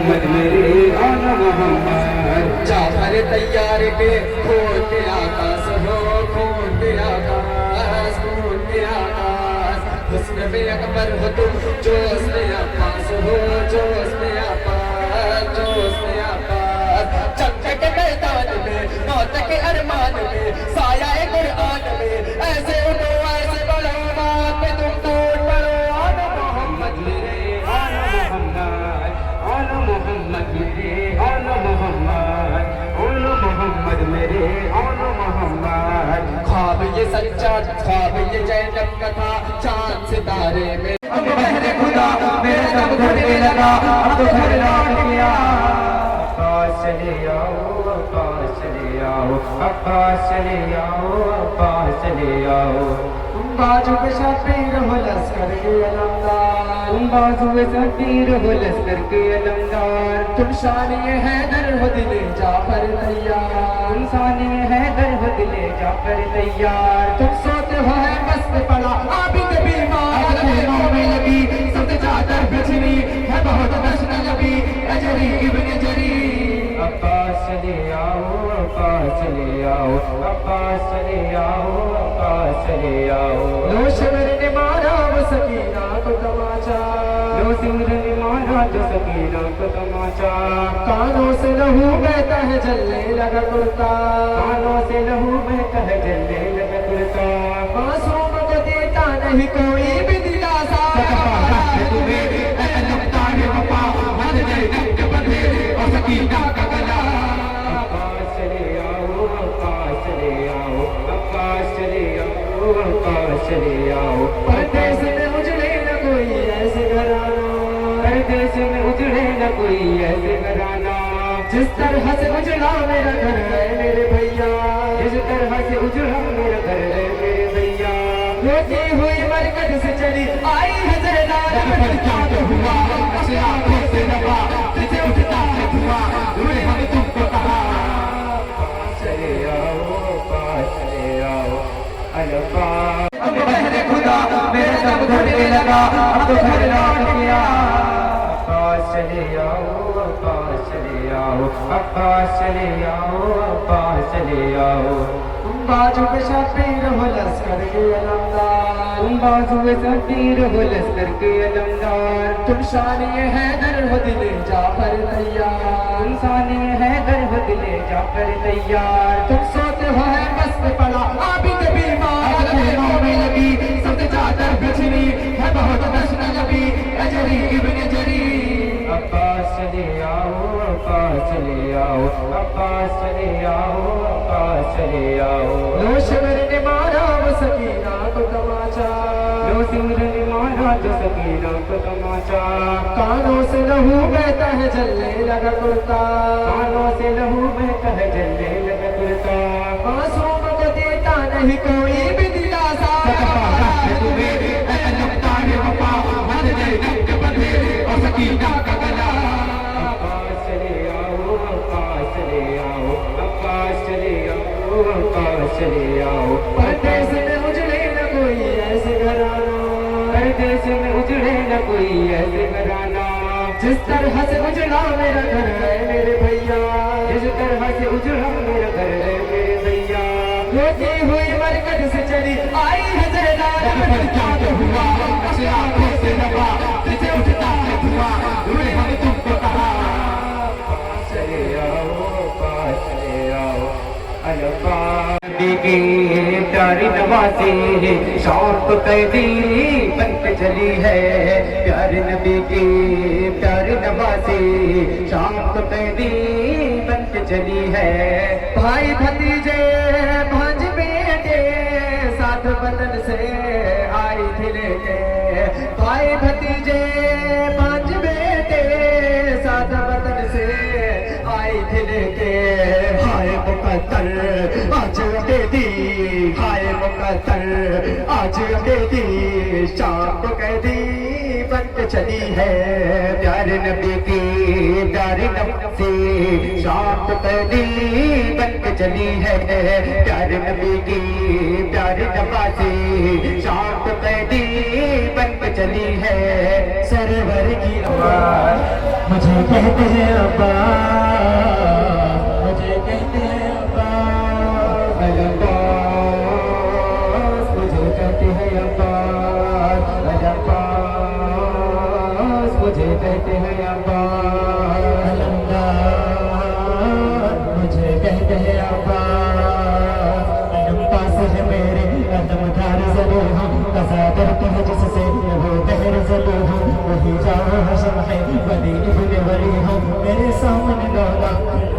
मोहम्मद मेरे आला मोहम्मद। जाफर तैयार के खोते आकाश हो, खोते आकाश, खोते आकाश। हुस्न में अकबर हो तुम, जोश में अब्बास हो, जोश में अब्बास, जोश में अब्बास। जंग के मैदान में, मौत के अरमान में, साया कुरआन में, ऐसे उठो ऐसे बढ़ो, बात पे तुम टूट पड़ो। आला मोहम्मद मेरे आला मोहम्मद, आला मोहम्मद मेरे आला मोहम्मद, आला मोहम्मद मेरे आला मोहम्मद। ख्वाब ये सच्चा, ख्वाब ये जैनब का था, चांद सितारे में अब बहरे खुदा मेरा जब घड़ने लगा, अब तो घर लौट गया। अब्बास चले आओ, अब्बास चले आओ, अब्बास चले आओ, अब्बास चले आओ। बाजू पे शबीर हो लश्कर के अलमदार, बाजू में शबीर हो लश्कर के अलमदार। तुम शानिए हैदर हो दिले जाफर तैयार, तुम साने हैदर हो दिले जाफर तैयार। तुम सोते हो है मस्त पड़ा आबिद बीमार, में लगी सब चादर बिछड़ी है बहुत नश्न लगी, अजरी इब्न जरी। अब्बास चले आओ, अब्बास चले आओ, अब्बास चले आओ, अब्बास चले आओ। लो शिमर ने मारा वो सकीना को तमाचा, लो सिमर ने मारा जो सकीना को तमाचा। कानों से लहू बहता है जलने लगा कुर्ता, कानों से लहू बहता है जलने लगा कुर्ता। मासूम को देता नहीं कोई भी दिलासा, अब्बास चले आओ, अब्बास चले आओ, अब्बास चले आओ, अब्बास चले आओ। परदेस में उजड़े न कोई ऐसे घराना, परदेस में उजड़े न कोई ऐसे घराना। जिस तरह से उजड़ा मेरा घर है मेरे भैया, जिस तरह से उजड़ा मेरा घर है मेरे भैया। रोती हुई मरकज से चली आई है जहरा, क्या तो हुआ ऐसे आंखों से लगा, जिसे उठता है धुआं, उन्हें हम तुमको कहा। चले आओ, पास चले आओ, अल्लाह। अब बहरे खुदा मेरा जब घड़ने लगा, अब तो घर लौट गया। अब्बास चले आओ, अब्बास चले आओ, अब्बास चले आओ, अब्बास चले आओ। बाजू पे शबीर हो लश्कर के अलमदार, बाजू में शबीर हो लश्कर के अलमदार। तुम शानिए हैदर हो दिले जाफर तैयार, तुम साने हैदर हो दिले जाफर तैयार। तुम सोते हो है मस्त पड़ा आबिद बीमार, में लगी सब चादर बिछड़ी है बहुत नश्न लगी, अजरी इब्न जरी। अब्बास चले आओ, अब्बास चले आओ, अब्बास चले आओ, अब्बास चले आओ। लो शिमर ने मारा वो सकीना को तमाचा, लो सिमर ने मारा जो सकीना को तमाचा। कानों से लहू बहता है जलने लगा कुर्ता, कानों से लहू बहता है जलने लगा कुर्ता। मासूम को देता नहीं कोई भी दिलासा, अब्बास चले आओ, अब्बास चले आओ, अब्बास चले आओ, अब्बास चले आओ। परदेस में उजड़े न कोई ऐसे घराना, परदेस में उजड़े न कोई ऐसे घराना। जिस तरह से उजड़ा मेरा घर है मेरे भैया, जिस तरह से उजड़ा मेरा घर है मेरे भैया। रोती हुई मरकज से चली आई है जहरा, क्या तो हुआ ऐसे आंखों से लगा, जिसे उठता है धुआं, उन्हें हम तुमको कहा। चले आओ, पास चले आओ, अल्लाह। की प्यारी नवाज़ी शौक कैदी बन के चली है, प्यारे नबी की प्यारी नवाज़ी शौक कैदी बन के चली है। भाई भतीजे भांज बेटे साथ बदन से आई थी लेके, भाई भतीजे भांज बेटे साथ बदन से आई थी लेके। हाय मुकद्दर आज अकेली, हाय मुकद्दर आज अकेली, शाम को कैदी बन के चली है, प्यारे नबी की प्यारी नवाज़ी शाम को कैदी बन के चली है, प्यारे नबी की प्यारी नवाज़ी शाम को कैदी बन के चली है। सरवर की आवाज़ मुझे कहते हैं अब्बास, मुझे कहते हैं अब्बास, अब्बास, मुझे कहते हैं अब्बास, अब्बास, मुझे कहते हैं अब्बास, मुझे कहते हैं अब्बास, पास है मेरे कदम धार जले हम कसा करते हैं जिससे वो कहर जले हम वही जाओ हशम है वली इब्ने वली हम मेरे सामने लौला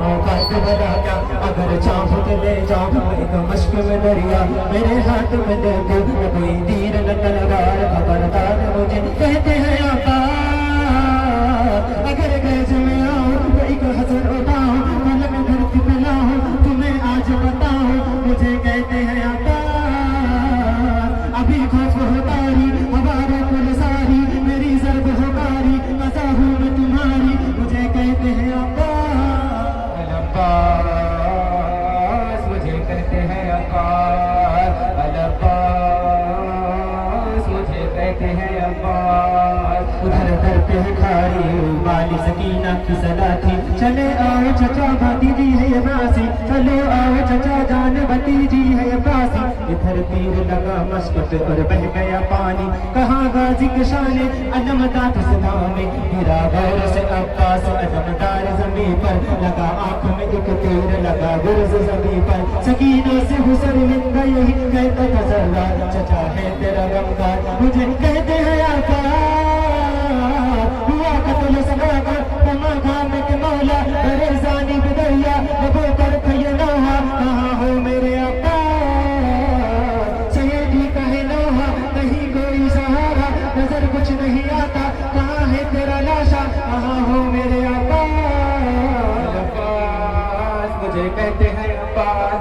औकात बना क्या अगर चाहो तो ले जाओ एक मश्क में दरिया मेरे हाथ में दे दो कोई तीर न तलवार खबरदार मुझे कहते हैं अब्बास अगर गैज में आओ तो एक हसर उठाओ कल में धरती पे लाओ तुम्हें आज बताओ मुझे कहते हैं अब्बास अभी खौफ होतारी हमारे कुल सारी मेरी सर्द होकारी मजा हूँ मैं तुम्हारी मुझे कहते हैं अब्बास अब्बास मुझे कहते हैं अब्बास अब्बास मुझे कहते हैं अब्बास उधर दर पे खारी वाली सकीना की सदा थी चले आओ चचा भतीजी है ये बासी चलो आओ चचा जान भतीजी है ये बासी इधर तीर लगा मश्क पे और बह गया पानी कहाँ गाजी के शाने अदमदार सलामे गिरा गौर से अब्बास अदमदार जमीन पर लगा आंख में एक तीर लगा गुर्ज जमीन पर सकीनों से हुसर मिंदा यही कहता था जरा चचा है तेरा गमगार मुझे कहते हैं अब्बास हुआ कत्ल सगा तमागा में के मौला बड़े जानी बिदैया वो कर ये नौहा कहाँ हो मेरे अब्बास सैयदी कहे नौहा नहीं कोई सहारा नजर कुछ नहीं आता कहाँ है तेरा लाशा कहाँ हो मेरे अब्बास अब्बास मुझे कहते हैं अब्बास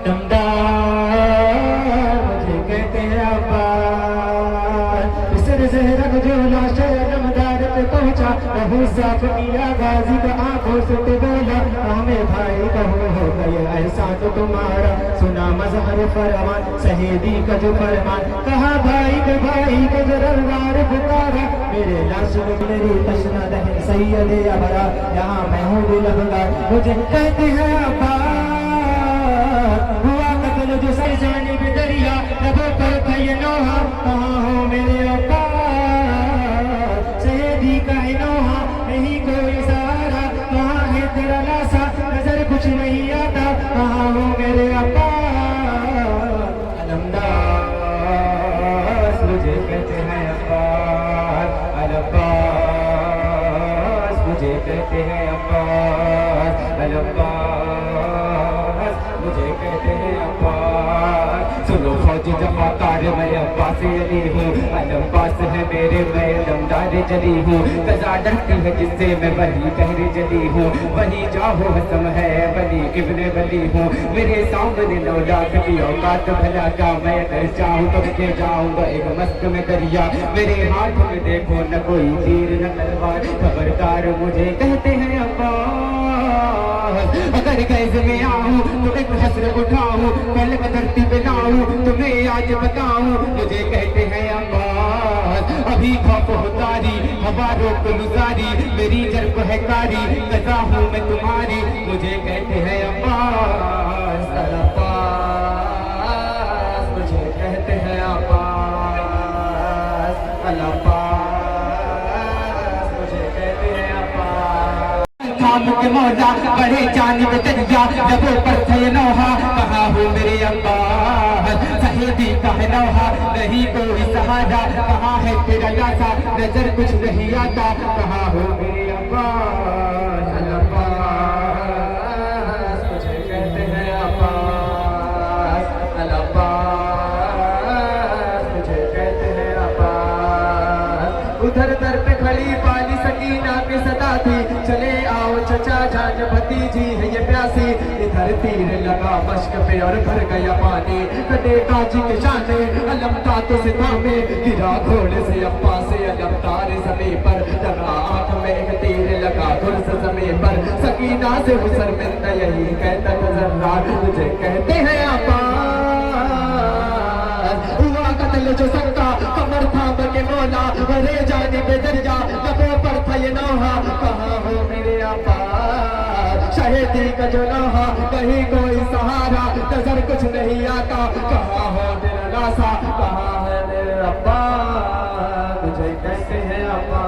दमदार मुझे कहते हैं अब्बास सिर से रख जो लाश दमदार पे पहुंचा बहुत साफ किया गाजी का आंखों से तो बोला हमें भाई कहो हो गए ऐसा तो तुम्हारा सुना मजहर फरमान शहीदी का जो फरमान कहा भाई का जरदार पुकारा मेरे लाश में मेरी तशना दहन सैयद अबरा यहाँ मैं हूँ गुलहगार मुझे कहते हैं अब्बास हुआ कत्ल जो सही जाने भी दरिया लबों पर था ये नौहा कहाँ हो मेरे अब्बास शहीदी का है नौहा नहीं कोई सहारा कहाँ है तेरा लाशा नजर कुछ नहीं आता कहाँ हो मेरे अब्बास अलमदास मुझे कहते हैं अब्बास अलब्बास मुझे कहते हैं अब्बास अलब्बास मुझे कहते हैं अब्बास सुनो फौजी जमाकार मैं अब्बास अली हूँ अब्बास है मेरे मैं दमदार जली हूँ कज़ा डरती है जिससे मैं वही कहर जली हूँ वही जाहो हसम है वली इब्ने वली हूँ मेरे सामने 9 लाख की औकात भला का मैं अगर चाहूँ तो ले जाऊँगा एक मस्त में दरिया मेरे हाथ में देखो न कोई तीर न तलवार खबरदार मुझे कहते हैं अब्बास अगर गैज में आऊँ तो एक हसर उठाऊँ कल मैं धरती पे लाऊँ तुम्हें आज बताऊँ मुझे कहते हैं अब्बास अभी खौफ होतारी हवा रोक गुजारी मेरी जर्ब है कारी कज़ा हूँ मैं तुम्हारी मुझे कहते हैं अब्बास अब्बास मुझे कहते हैं अब्बास अब्बास मुझे कहते हैं अब्बास खाम के मौला बड़े जानिब दरिया लबों पर थे नौहा कहाँ हो मेरे अब्बास शहीदी का है नौहा नहीं कोई सहारा कहाँ है तेरा लाशा नजर कुछ नहीं आता कहाँ हो मेरे अब्बास अब्बास मुझे कहते हैं अब्बास अब्बास मुझे कहते हैं अब्बास उधर दर पे खड़ी पाली सकीना की सदा थी चले आओ चचा जान भतीजी है ये प्यासी इधर तीर लगा मश्क पे और भर गया पानी कटे काजी के शाने अलमता तो सिता में गिरा घोड़े से अब्बा से अलमतार जमीन पर लगा आंख में एक तीर लगा गुर्ज जमीन पर सकीना से हुसर मिलता यही कहता जरा मुझे कहते हैं अब्बास हुआ कत्ल जो सकता कमर थाम के मौला बड़े जाने पे दरिया लबों पर था ये का जो लम्हा, कहीं कोई सहारा, नजर कुछ नहीं आता, कहाँ हो मेरा नासा, कहाँ है मेरे अब्बा, तुझे कहते हैं अब्बा,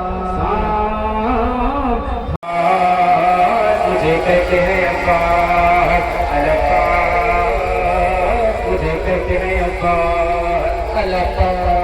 तुझे कहते हैं अब्बा, अल्लाह तुझे कहते हैं अब्बा, अल्लाह